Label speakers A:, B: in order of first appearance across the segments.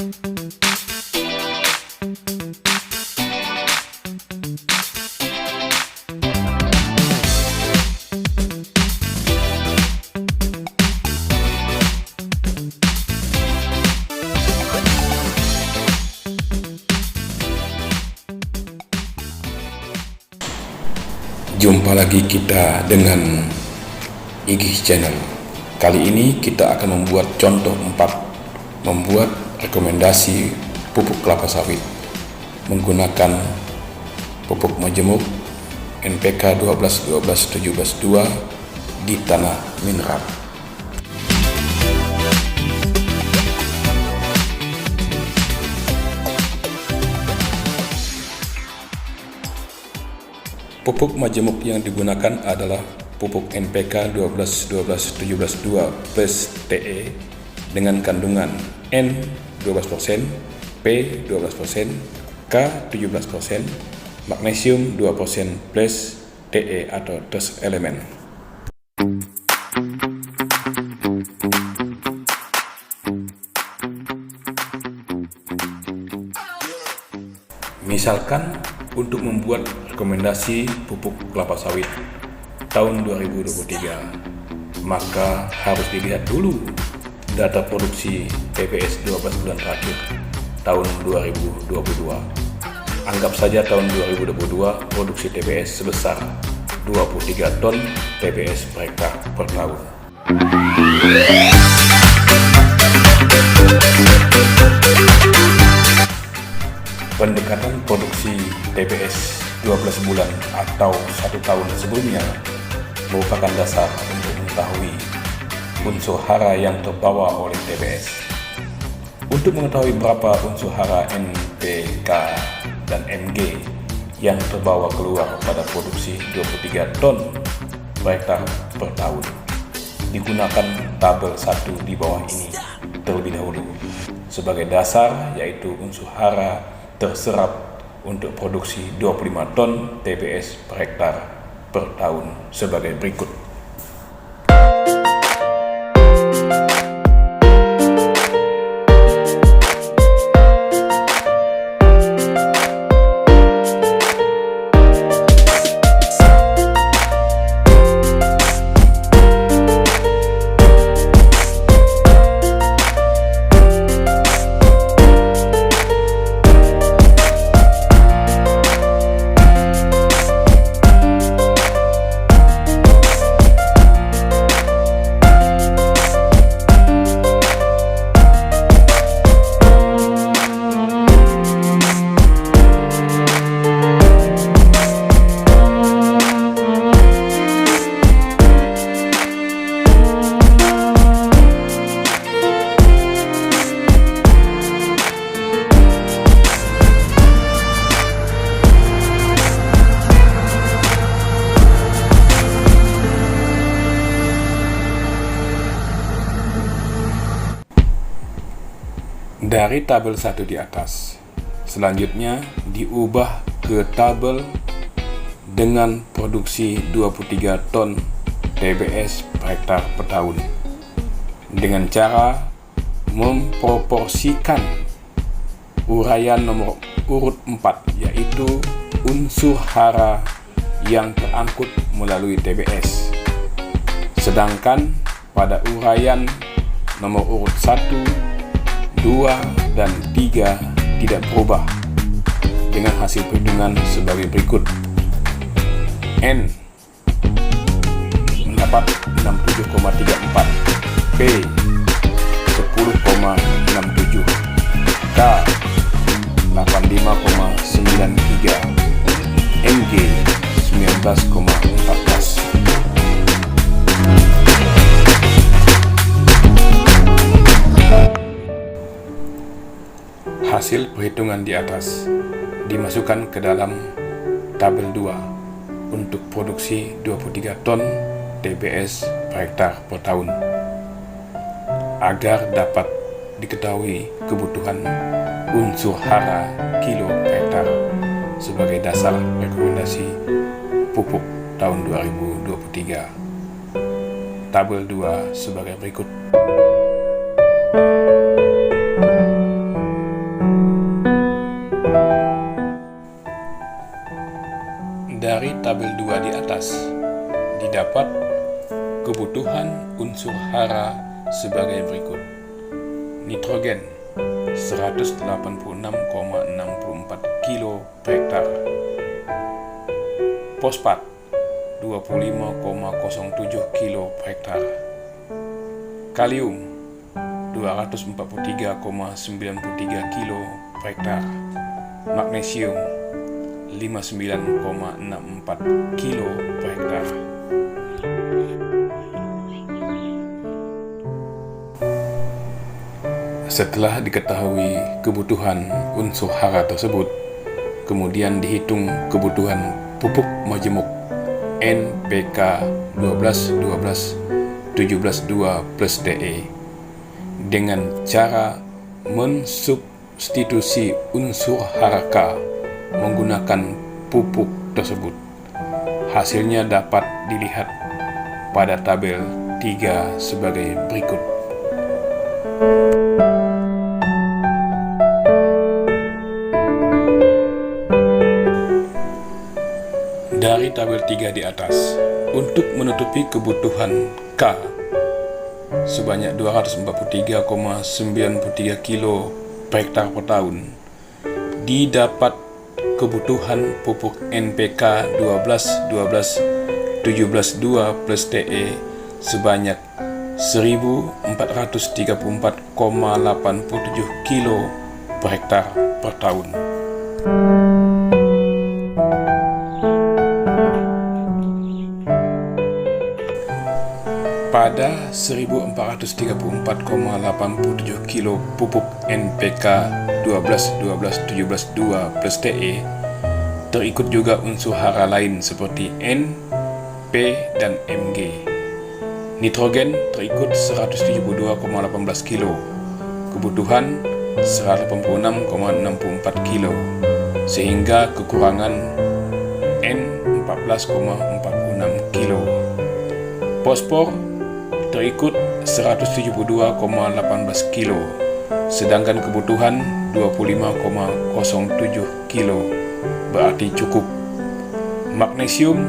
A: Jumpa lagi kita dengan Igih Channel. Kali ini kita akan membuat contoh 4, membuat rekomendasi pupuk kelapa sawit menggunakan pupuk majemuk NPK 12-12-17-2 di tanah mineral. Pupuk majemuk yang digunakan adalah pupuk NPK 12-12-17-2 plus TE dengan kandungan N 12%, P 12%, K 17%, magnesium 2% plus TE atau trace elemen. Misalkan untuk membuat rekomendasi pupuk kelapa sawit tahun 2023, maka harus dilihat dulu data produksi TBS 12 bulan terakhir tahun 2022. Anggap saja tahun 2022 produksi TBS sebesar 23 ton TBS per hektar per tahun. Pendekatan produksi TBS 12 bulan atau 1 tahun sebelumnya merupakan dasar untuk mengetahui unsur hara yang terbawa oleh TBS. Untuk mengetahui berapa unsur hara NPK dan Mg yang terbawa keluar pada produksi 23 ton per hektar per tahun, digunakan tabel 1 di bawah ini terlebih dahulu sebagai dasar, yaitu unsur hara terserap untuk produksi 25 ton TBS per hektar per tahun sebagai berikut. Dari tabel 1 di atas, selanjutnya diubah ke tabel dengan produksi 23 ton TBS per hektar per tahun dengan cara memproporsikan uraian nomor urut 4, yaitu unsur hara yang terangkut melalui TBS. Sedangkan pada uraian nomor urut 1, 2, dan 3 tidak berubah dengan hasil perhitungan sebagai berikut. N mendapat 67,34, P 10,67, K 85,93, Mg 19,14. Hasil perhitungan di atas dimasukkan ke dalam tabel 2 untuk produksi 23 ton TBS per hektar per tahun agar dapat diketahui kebutuhan unsur hara kilo per hektar sebagai dasar rekomendasi pupuk tahun 2023. Tabel 2 sebagai berikut. atas didapat kebutuhan unsur hara sebagai berikut. Nitrogen 186,64 kilo per hektar, fosfat 25,07 kilo per hektar, kalium 243,93 kilo per hektar, magnesium 59,64 kilo per hektar. Setelah diketahui kebutuhan unsur hara tersebut, kemudian dihitung kebutuhan pupuk majemuk NPK 12-12-17-2 plus DE dengan cara mensubstitusi unsur hara K menggunakan pupuk tersebut. Hasilnya dapat dilihat pada tabel 3 sebagai berikut. Dari tabel 3 di atas, untuk menutupi kebutuhan K sebanyak 243,93 kilo per hektar per tahun, didapat kebutuhan pupuk NPK 12-12-17-2 plus DE sebanyak 1.434,87 kilo per hektar per tahun. Pada 1.434,87 kilo pupuk NPK 12-12-17-2 plus DE terikut juga unsur hara lain seperti N, P, dan Mg. Nitrogen terikut 172,18 kilo, kebutuhan 186,64 kilo, sehingga kekurangan N 14,46 kilo. Fosfor terikut 172,18 kilo, sedangkan kebutuhan 25,07 kilo, berarti cukup. Magnesium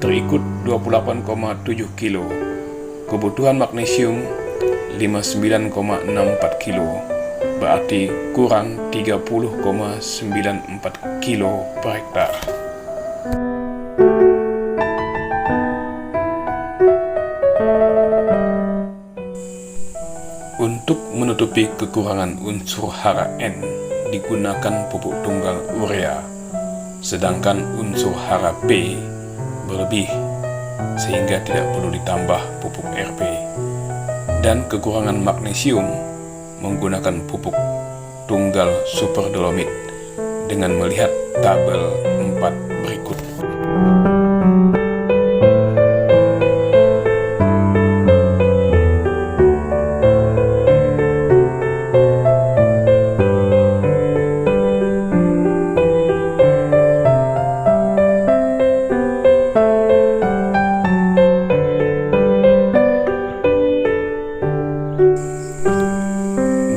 A: terikut 28,7 kilo, kebutuhan magnesium 59,64 kilo, berarti kurang 30,94 kilo per hektar. Untuk menutupi kekurangan unsur hara N digunakan pupuk tunggal urea, sedangkan unsur hara P berlebih sehingga tidak perlu ditambah pupuk Rp, dan kekurangan magnesium menggunakan pupuk tunggal super dolomit dengan melihat tabel 4 berikut.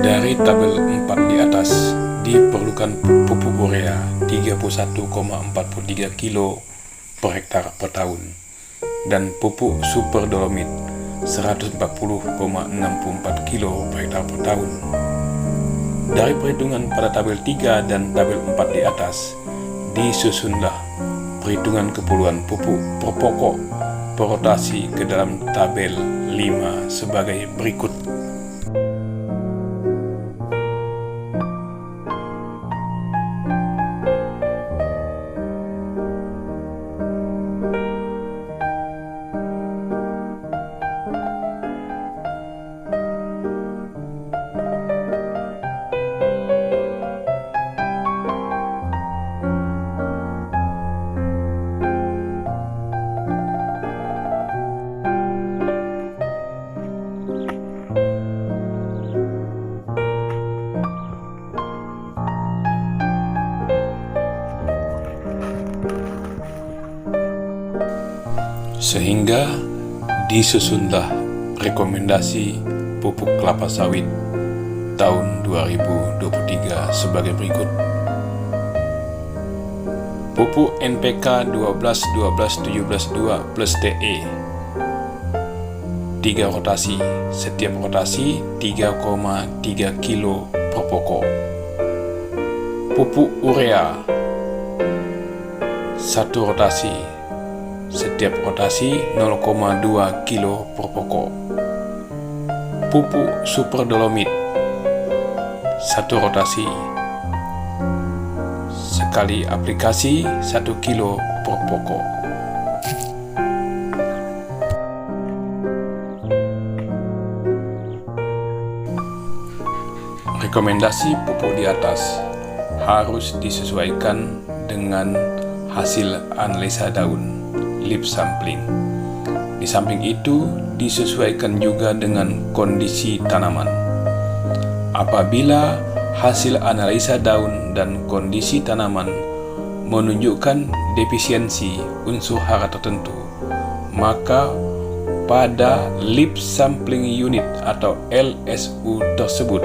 A: Dari tabel 4 di atas, diperlukan pupuk urea 31,43 kilo per hektar per tahun dan pupuk super dolomit 140,64 kilo per hektar per tahun. Dari perhitungan pada tabel 3 dan tabel 4 di atas, disusunlah perhitungan keperluan pupuk per pokok per rotasi ke dalam tabel 5 sebagai berikut. Sehingga disusunlah rekomendasi pupuk kelapa sawit tahun 2023 sebagai berikut. Pupuk NPK 12-12-17-2 plus TE 3 rotasi, setiap rotasi 3,3 kilo per pokok. Pupuk urea 1 rotasi, setiap rotasi 0,2 kilo per pokok. Pupuk super dolomit 1 rotasi, sekali aplikasi 1 kilo per pokok. Rekomendasi pupuk di atas harus disesuaikan dengan hasil analisa daun, leaf sampling. Di samping itu, disesuaikan juga dengan kondisi tanaman. Apabila hasil analisa daun dan kondisi tanaman menunjukkan defisiensi unsur hara tertentu, maka pada leaf sampling unit atau LSU tersebut,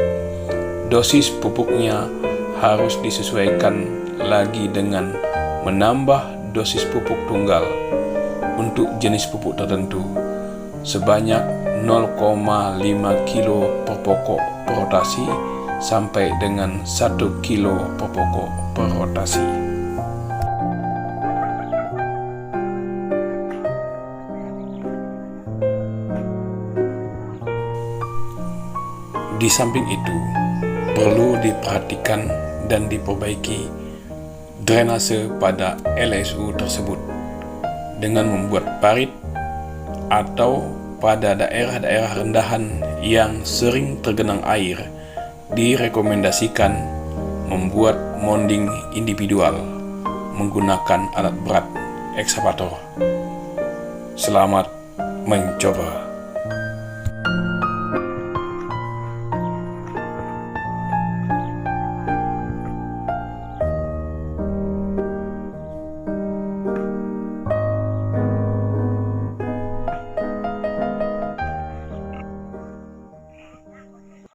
A: dosis pupuknya harus disesuaikan lagi dengan menambah dosis pupuk tunggal untuk jenis pupuk tertentu sebanyak 0,5 kilo per pokok per rotasi sampai dengan 1 kilo per pokok per rotasi. Di samping itu, perlu diperhatikan dan diperbaiki drainase pada LSU tersebut dengan membuat parit, atau pada daerah-daerah rendahan yang sering tergenang air direkomendasikan membuat mounding individual menggunakan alat berat ekskavator. Selamat mencoba.